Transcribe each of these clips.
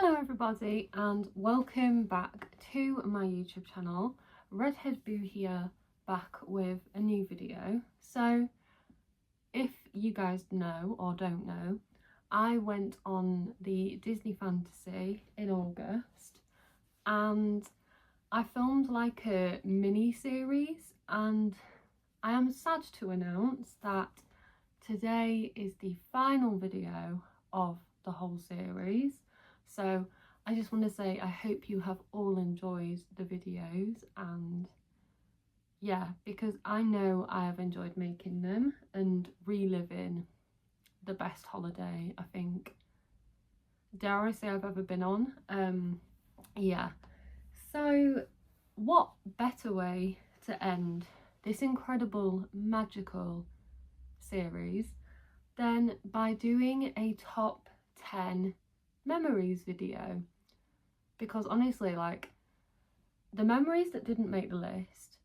Hello everybody and welcome back to my YouTube channel. Redhead Boo here, back with a new video. So if you guys know or don't know, I went on the Disney Fantasy in August and I filmed like a mini series, and I am sad to announce that today is the final video of the whole series. So I just want to say I hope you have all enjoyed the videos, and yeah, because I know I have enjoyed making them and reliving the best holiday I think, dare I say, I've ever been on. Yeah, so what better way to end this incredible magical series than by doing a top 10 memories video, because honestly, like, the memories that didn't make the list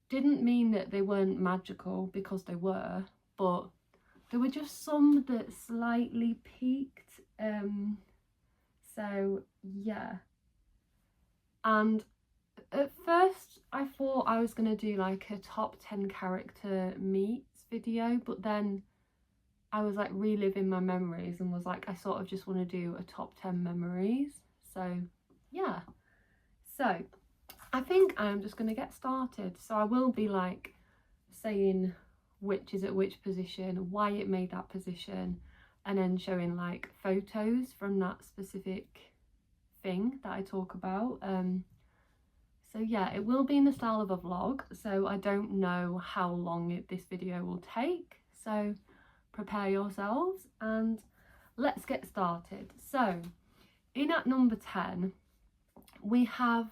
didn't mean that they weren't magical, because they were, but there were just some that slightly peaked. So yeah, and at first I thought I was gonna do like a top 10 character meets video, but then I was like reliving my memories and was like, I sort of just want to do a top 10 memories. So yeah, so I think I'm just going to get started. So I will be like saying which is at which position, why it made that position, and then showing like photos from that specific thing that I talk about. So yeah, it will be in the style of a vlog, so I don't know how long this video will take, so prepare yourselves and let's get started. So in at number 10 we have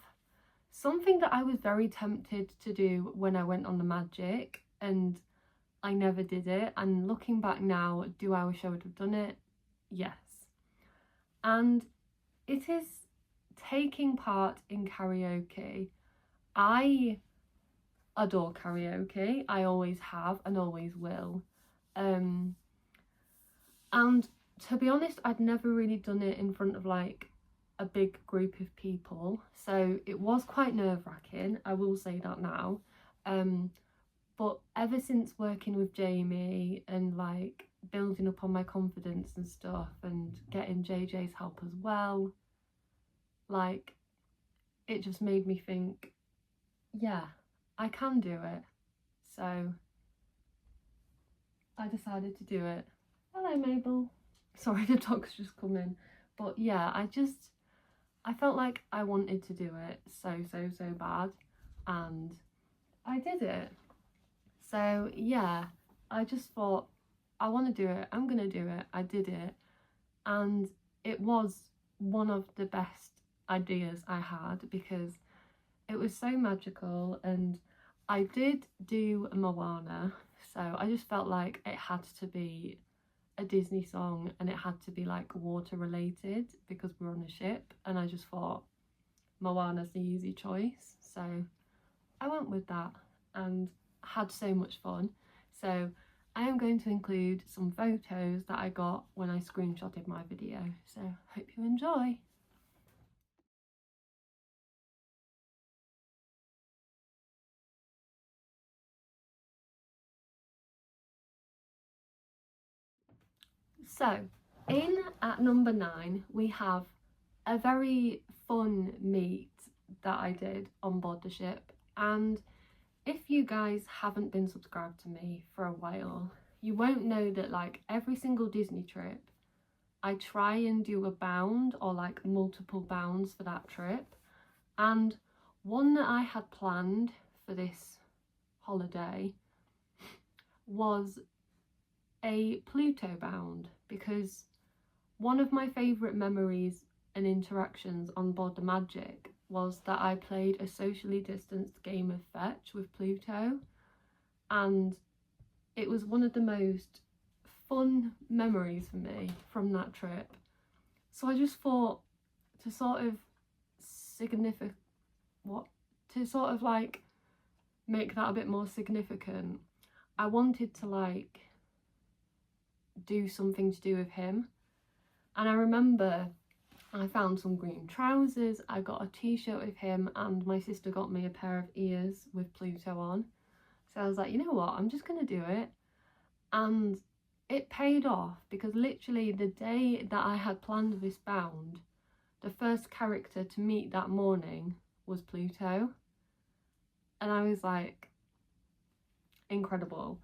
something that I was very tempted to do when I went on the Magic and I never did it, and looking back now, do I wish I would have done it? Yes. And it is taking part in karaoke. I adore karaoke. I always have and always will. And to be honest, I'd never really done it in front of like a big group of people, so it was quite nerve-wracking, I will say that now. But ever since working with Jamie and like building up on my confidence and stuff, and getting JJ's help as well, like, it just made me think, yeah, I can do it. So I decided to do it. Hello Mabel. Sorry, the dog's just come in. But yeah, I felt like I wanted to do it so bad, and I did it. So yeah, I just thought, I want to do it, I'm gonna do it. I did it, and it was one of the best ideas I had because it was so magical. And I did do Moana, so I just felt like it had to be a Disney song and it had to be like water related because we're on a ship, and I just thought Moana's the easy choice, so I went with that and had so much fun. So I am going to include some photos that I got when I screenshotted my video, so hope you enjoy. So in at number 9 we have a very fun meet that I did on board the ship, and if you guys haven't been subscribed to me for a while, you won't know that like every single Disney trip I try and do a bound or like multiple bounds for that trip, and one that I had planned for this holiday was a Pluto bound, because one of my favourite memories and interactions on board the Magic was that I played a socially distanced game of fetch with Pluto, and it was one of the most fun memories for me from that trip. So I just thought, to sort of like make that a bit more significant, I wanted to like do something to do with him. And I remember I found some green trousers, I got a t-shirt with him, and my sister got me a pair of ears with Pluto on. So I was like, you know what, I'm just gonna do it. And it paid off, because literally the day that I had planned this bound, the first character to meet that morning was Pluto. And I was like, incredible.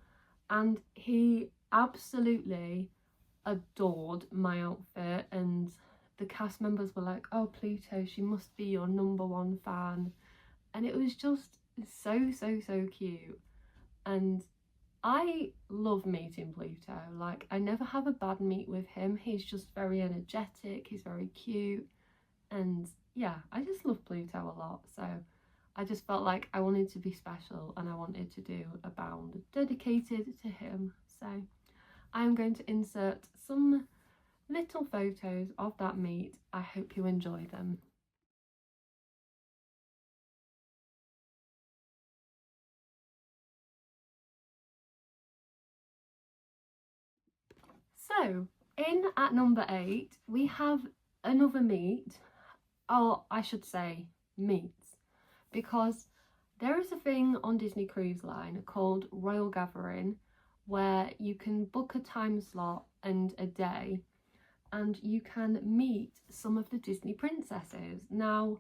And he absolutely adored my outfit, and the cast members were like, oh, Pluto, she must be your #1 fan. And it was just so cute. And I love meeting Pluto. Like, I never have a bad meet with him. He's just very energetic, he's very cute, and yeah, I just love Pluto a lot. So I just felt like I wanted to be special, and I wanted to do a bound dedicated to him. So I'm going to insert some little photos of that meet. I hope you enjoy them. So in at number 8 we have another meet, or I should say meets, because there is a thing on Disney Cruise Line called Royal Gathering, where you can book a time slot and a day, and you can meet some of the Disney princesses. Now,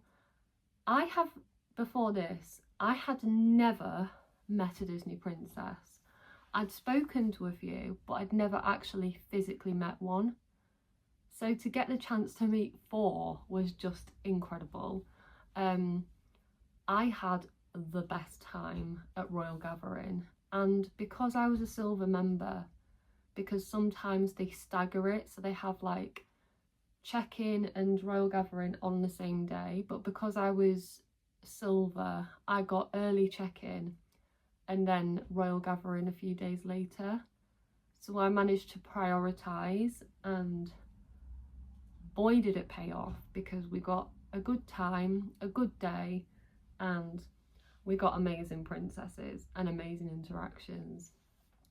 I have, before this, I had never met a Disney princess. I'd spoken to a few, but I'd never actually physically met one. So to get the chance to meet 4 was just incredible. I had the best time at Royal Gathering, and because I was a silver member, because sometimes they stagger it, so they have like check-in and Royal Gathering on the same day, but because I was silver, I got early check-in and then Royal Gathering a few days later. So I managed to prioritise, and boy did it pay off, because we got a good time, a good day, and we got amazing princesses and amazing interactions.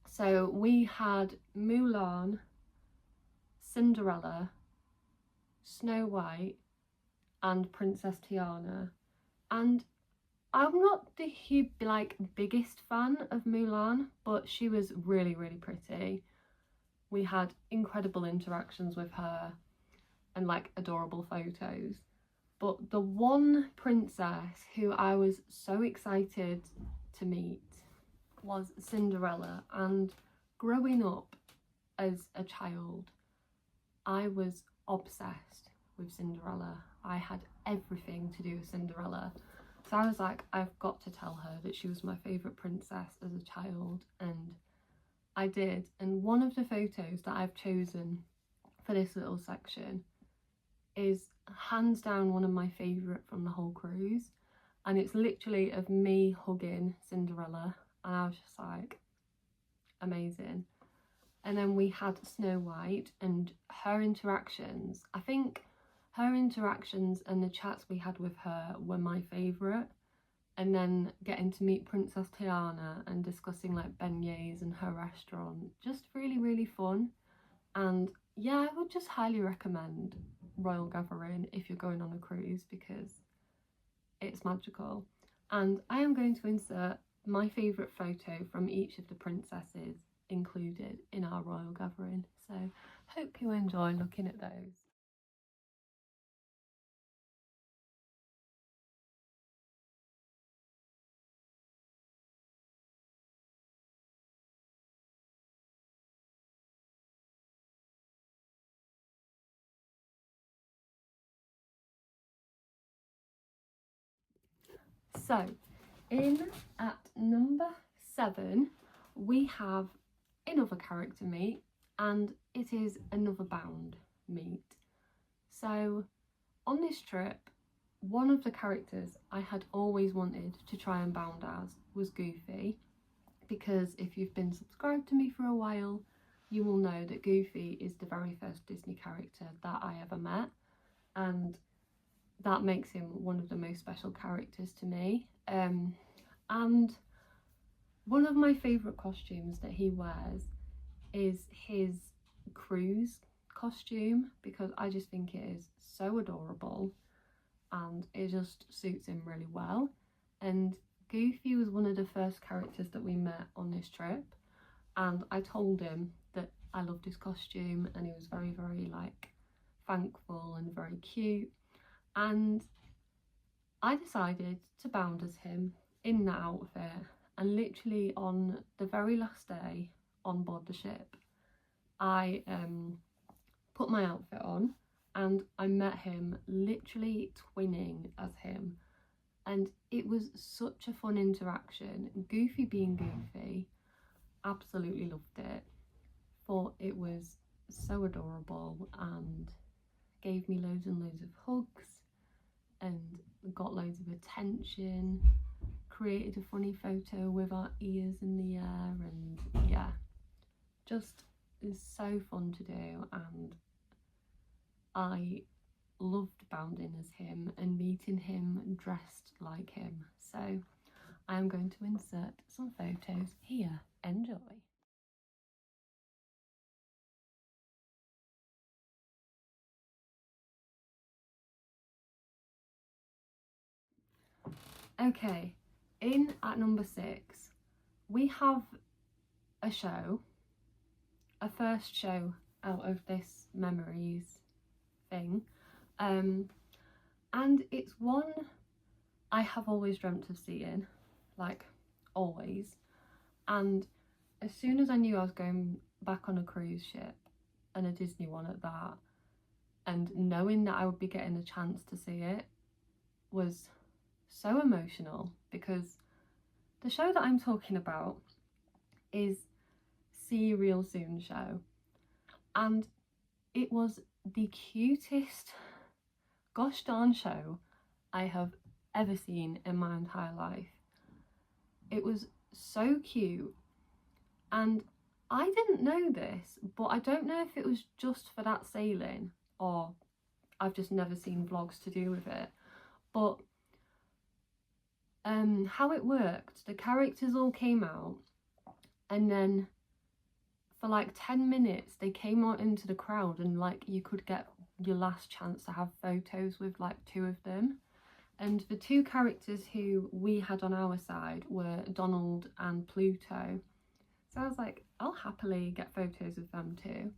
So we had Mulan, Cinderella, Snow White, and Princess Tiana. And I'm not the biggest fan of Mulan, but she was really pretty. We had incredible interactions with her and like adorable photos. But the one princess who I was so excited to meet was Cinderella. And growing up as a child, I was obsessed with Cinderella. I had everything to do with Cinderella. So I was like, I've got to tell her that she was my favourite princess as a child, and I did. And one of the photos that I've chosen for this little section is hands down one of my favourite from the whole cruise, and it's literally of me hugging Cinderella, and I was just like, amazing. And then we had Snow White, and her interactions, I think her interactions and the chats we had with her were my favourite. And then getting to meet Princess Tiana and discussing like beignets and her restaurant, just really fun. And yeah, I would just highly recommend Royal Gathering if you're going on a cruise, because it's magical. And I am going to insert my favourite photo from each of the princesses included in our Royal Gathering, so hope you enjoy looking at those. So in at number 7 we have another character meet, and it is another bound meet. So on this trip, one of the characters I had always wanted to try and bound as was Goofy, because if you've been subscribed to me for a while, you will know that Goofy is the very first Disney character that I ever met, and that makes him one of the most special characters to me. And one of my favourite costumes that he wears is his cruise costume because I just think it is so adorable and it just suits him really well. And Goofy was one of the first characters that we met on this trip, and I told him that I loved his costume, and he was very, very like thankful and very cute. And I decided to bound as him in that outfit, and literally on the very last day on board the ship, I put my outfit on and I met him literally twinning as him, and it was such a fun interaction. Goofy being Goofy, absolutely loved it, thought it was so adorable and gave me loads and loads of hugs and got loads of attention, created a funny photo with our ears in the air, and yeah, just is so fun to do. And I loved bounding as him and meeting him dressed like him. So I'm going to insert some photos here. Enjoy. Okay, in at number 6, we have a show, a first show out of this memories thing, and it's one I have always dreamt of seeing, like always. And as soon as I knew I was going back on a cruise ship, and a Disney one at that, and knowing that I would be getting a chance to see it was so emotional, because the show that I'm talking about is See You Real Soon show, and it was the cutest gosh darn show I have ever seen in my entire life. It was so cute, and I didn't know this, but I don't know if it was just for that sailing or I've just never seen vlogs to do with it, but how it worked, the characters all came out, and then for like 10 minutes they came out into the crowd, and like you could get your last chance to have photos with like 2 of them. And the 2 characters who we had on our side were Donald and Pluto. So I was like, I'll happily get photos of them too.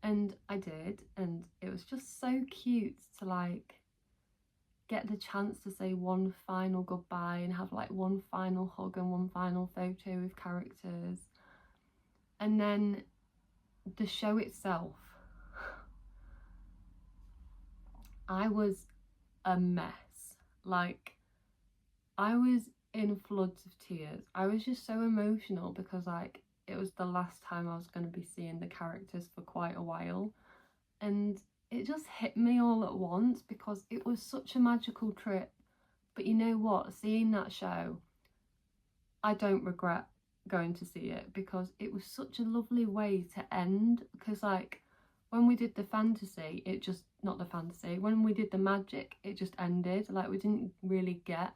And I did, and it was just so cute to like get the chance to say one final goodbye and have like one final hug and one final photo with characters. And then the show itself, I was a mess. Like, I was in floods of tears. I was just so emotional because like it was the last time I was going to be seeing the characters for quite a while, and it just hit me all at once because it was such a magical trip. But you know what, seeing that show, I don't regret going to see it because it was such a lovely way to end. Because like when we did the fantasy, it just, not the fantasy, when we did the magic, it just ended. Like we didn't really get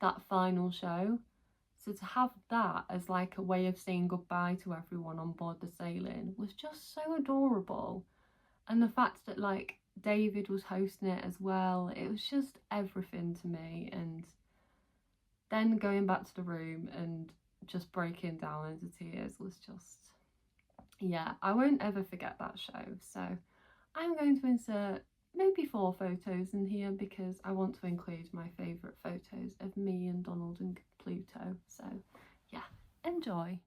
that final show. So to have that as like a way of saying goodbye to everyone on board the sailing was just so adorable. And the fact that like David was hosting it as well, it was just everything to me. And then going back to the room and just breaking down into tears was just, yeah, I won't ever forget that show. So I'm going to insert maybe 4 photos in here because I want to include my favourite photos of me and Donald and Pluto. So yeah, enjoy.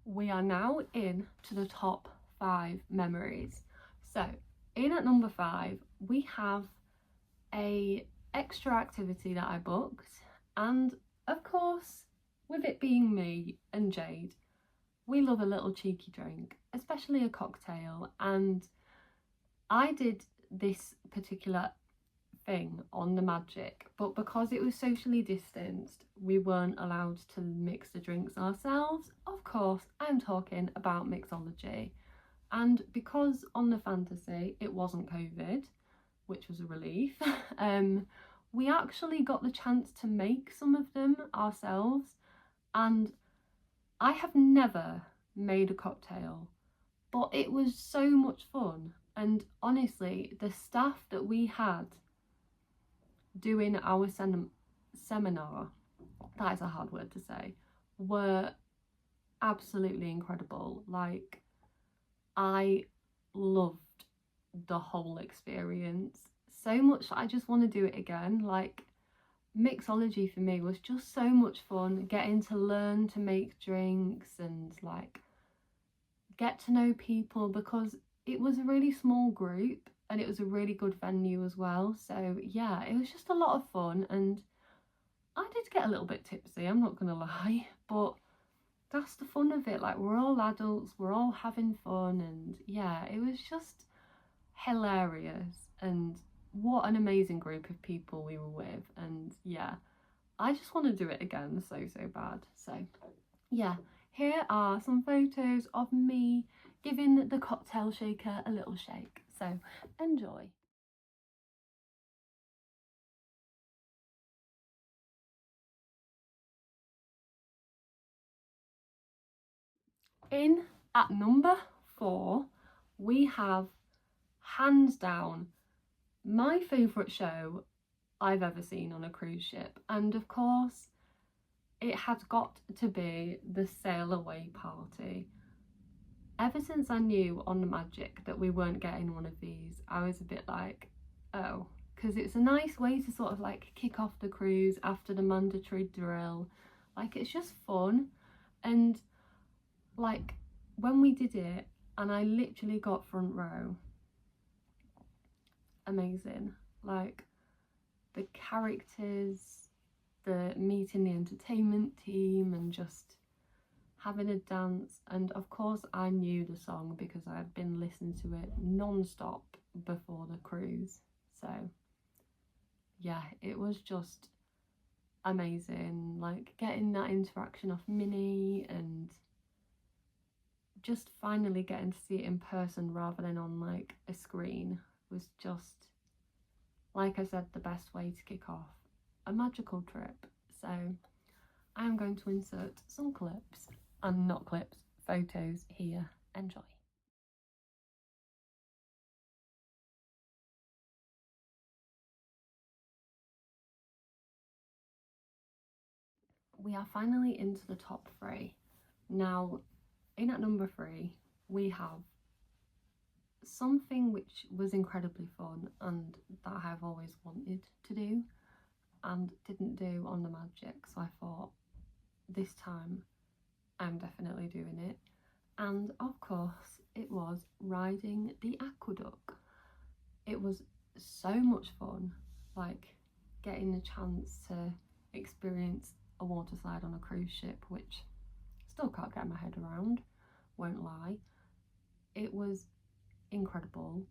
We are now in to the top 5 memories. So in at number 5 we have a extra activity that I booked, and of course with it being me and Jade, we love a little cheeky drink, especially a cocktail, and I did this particular thing on the Magic, but because it was socially distanced, we weren't allowed to mix the drinks ourselves. Of course, I'm talking about mixology. And because on the Fantasy it wasn't COVID, which was a relief, we actually got the chance to make some of them ourselves. And I have never made a cocktail, but it was so much fun. And honestly, the staff that we had doing our seminar, that is a hard word to say, were absolutely incredible. Like, I loved the whole experience so much that I just want to do it again. Like, mixology for me was just so much fun, getting to learn to make drinks and like get to know people, because it was a really small group and it was a really good venue as well. So yeah, it was just a lot of fun, and I did get a little bit tipsy, I'm not gonna lie, but that's the fun of it. Like, we're all adults, we're all having fun, and yeah, it was just hilarious. And what an amazing group of people we were with. And yeah, I just want to do it again so bad. So yeah, here are some photos of me giving the cocktail shaker a little shake. So enjoy. In at number 4, we have, hands down, my favourite show I've ever seen on a cruise ship. And of course, it had got to be the Sail Away party. Ever since I knew on the Magic that we weren't getting one of these, I was a bit like, oh, because it's a nice way to sort of like kick off the cruise after the mandatory drill. Like, it's just fun. And like, when we did it and I literally got front row, amazing. Like, the characters, the meeting the entertainment team, and just having a dance. And of course I knew the song because I had been listening to it non-stop before the cruise. So yeah, it was just amazing. Like, getting that interaction off Minnie and just finally getting to see it in person rather than on like a screen was just, like I said, the best way to kick off a magical trip. So I am going to insert some clips, and not clips, photos here. Enjoy. We are finally into the top 3. Now, in at number 3, we have something which was incredibly fun and that I've always wanted to do and didn't do on the Magic. So I thought, this time I'm definitely doing it. And of course, it was riding the aqueduct. It was so much fun, like getting the chance to experience a water slide on a cruise ship, which still can't get my head around, won't lie. It was incredible.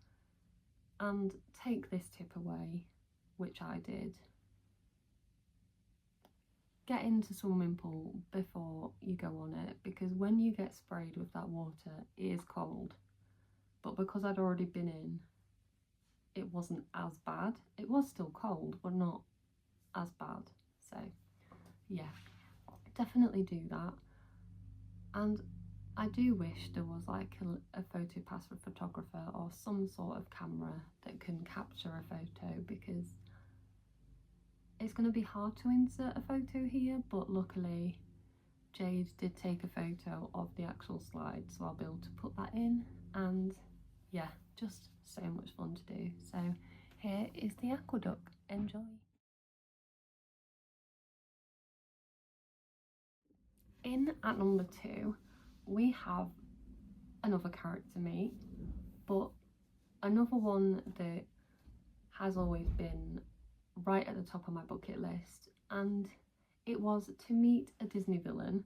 And take this tip away, which I did: get into swimming pool before you go on it, because when you get sprayed with that water, it is cold. But because I'd already been in, it wasn't as bad. It was still cold, but not as bad. So yeah, definitely do that. And I do wish there was like a photo pass for a photographer or some sort of camera that can capture a photo, because it's going to be hard to insert a photo here, but luckily Jade did take a photo of the actual slide, so I'll be able to put that in. And yeah, just so much fun to do. So here is the aqueduct. Enjoy. In at number 2, we have another character meet, but another one that has always been right at the top of my bucket list, and it was to meet a Disney villain.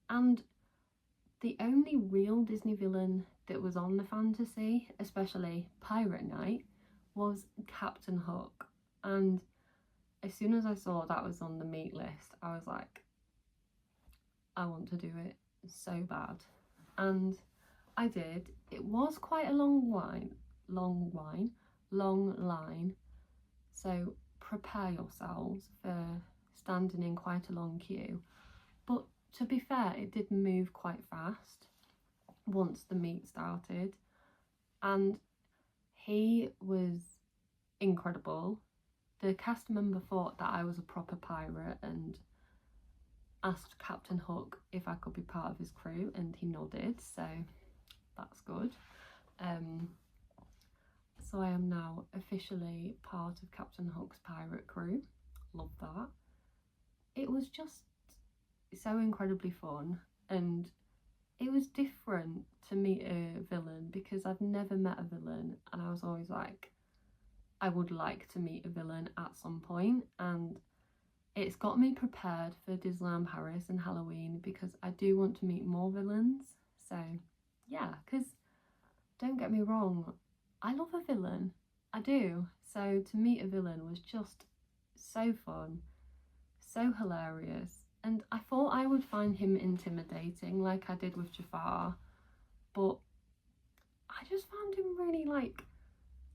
And the only real Disney villain that was on the Fantasy, especially Pirate Night, was Captain Hook. And as soon as I saw that was on the meet list, I was like, I want to do it so bad. And I did. It was quite a long line. So prepare yourselves for standing in quite a long queue. But to be fair, it did move quite fast once the meet started. And he was incredible. The cast member thought that I was a proper pirate and asked Captain Hook if I could be part of his crew, and he nodded, so that's good. So I am now officially part of Captain Hook's pirate crew. Love that. It was just so incredibly fun, and it was different to meet a villain because I've never met a villain, and I was always like, I would like to meet a villain at some point, and it's got me prepared for Disneyland Paris and Halloween because I do want to meet more villains. So yeah, because don't get me wrong, I love a villain, I do. So to meet a villain was just so fun, so hilarious, and I thought I would find him intimidating like I did with Jafar, but I just found him really like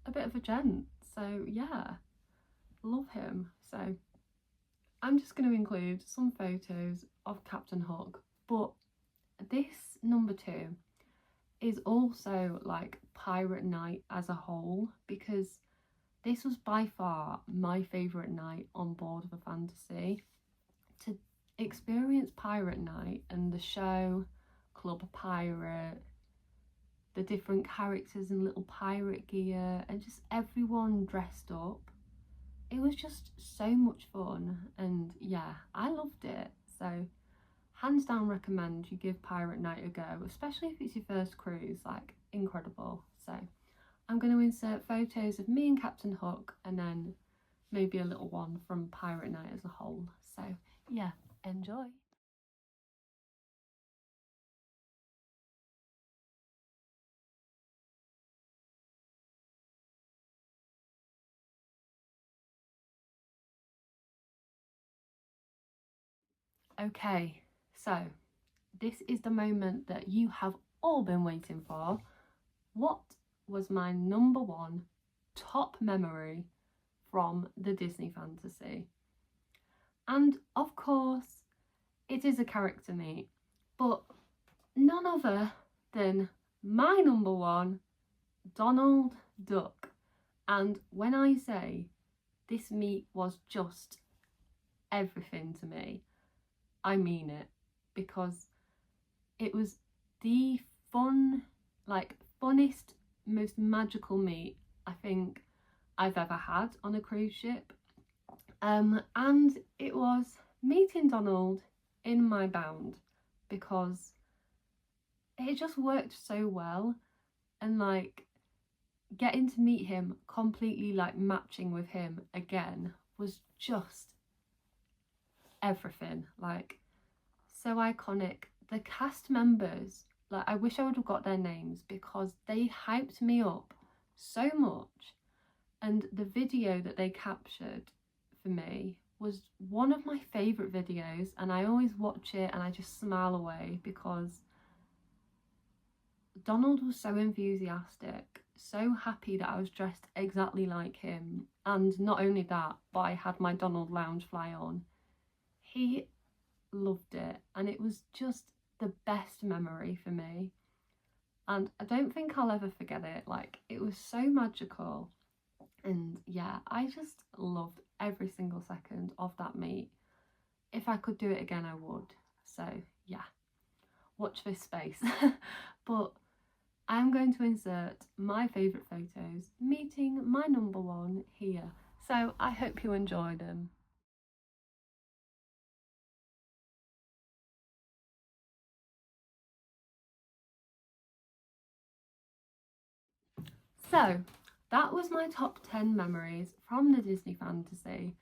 a bit of a gent. So yeah, love him. So I'm just going to include some photos of Captain Hook, but this number 2 is also like pirate night as a whole, because this was by far my favourite night on board of a fantasy. To experience pirate night and the show, Club Pirate, the different characters in little pirate gear, and just everyone dressed up. It was just so much fun, and yeah, I loved it. So hands down recommend you give Pirate Night a go, especially if it's your first cruise. Like, incredible. So I'm going to insert photos of me and Captain Hook, and then maybe a little one from Pirate Night as a whole. So yeah, enjoy. Okay, so this is the moment that you have all been waiting for. What was my number 1 top memory from the Disney fantasy? And of course, it is a character meet, but none other than my number 1, Donald Duck. And when I say this meet was just everything to me, I mean it, because it was the funnest, most magical meet I think I've ever had on a cruise ship. And it was meeting Donald in my bound, because it just worked so well, and like getting to meet him, completely like matching with him again, was just everything. Like, so iconic. The cast members, like, I wish I would have got their names because they hyped me up so much, and the video that they captured for me was one of my favourite videos, and I always watch it and I just smile away because Donald was so enthusiastic, so happy that I was dressed exactly like him, and not only that, but I had my Donald Loungefly on. He loved it, and it was just the best memory for me, and I don't think I'll ever forget it. Like, it was so magical, and yeah, I just loved every single second of that meet. If I could do it again, I would. So yeah, watch this space. But I'm going to insert my favourite photos meeting my number 1 here, so I hope you enjoy them. So that was my top 10 memories from the Disney fantasy.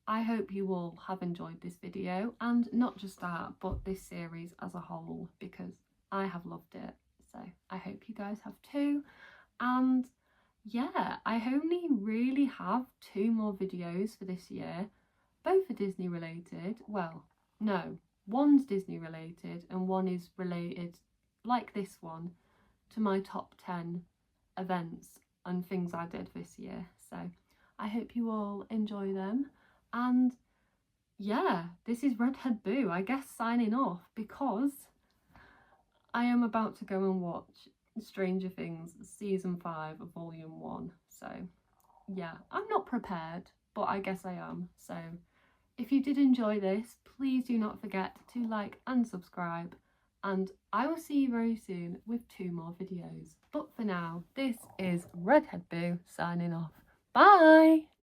I hope you all have enjoyed this video, and not just that, but this series as a whole, because I have loved it. So I hope you guys have too. And yeah, I only really have 2 more videos for this year. Both are Disney related. Well, no, one's Disney related and one is related, like this one, to my top 10 events and things I did this year. So I hope you all enjoy them. And yeah, this is Redhead Boo, I guess, signing off because I am about to go and watch Stranger Things season 5 of volume 1. So yeah, I'm not prepared, but I guess I am. So if you did enjoy this, please do not forget to like and subscribe, and I will see you very soon with 2 more videos. But for now, this is Redhead Boo signing off. Bye!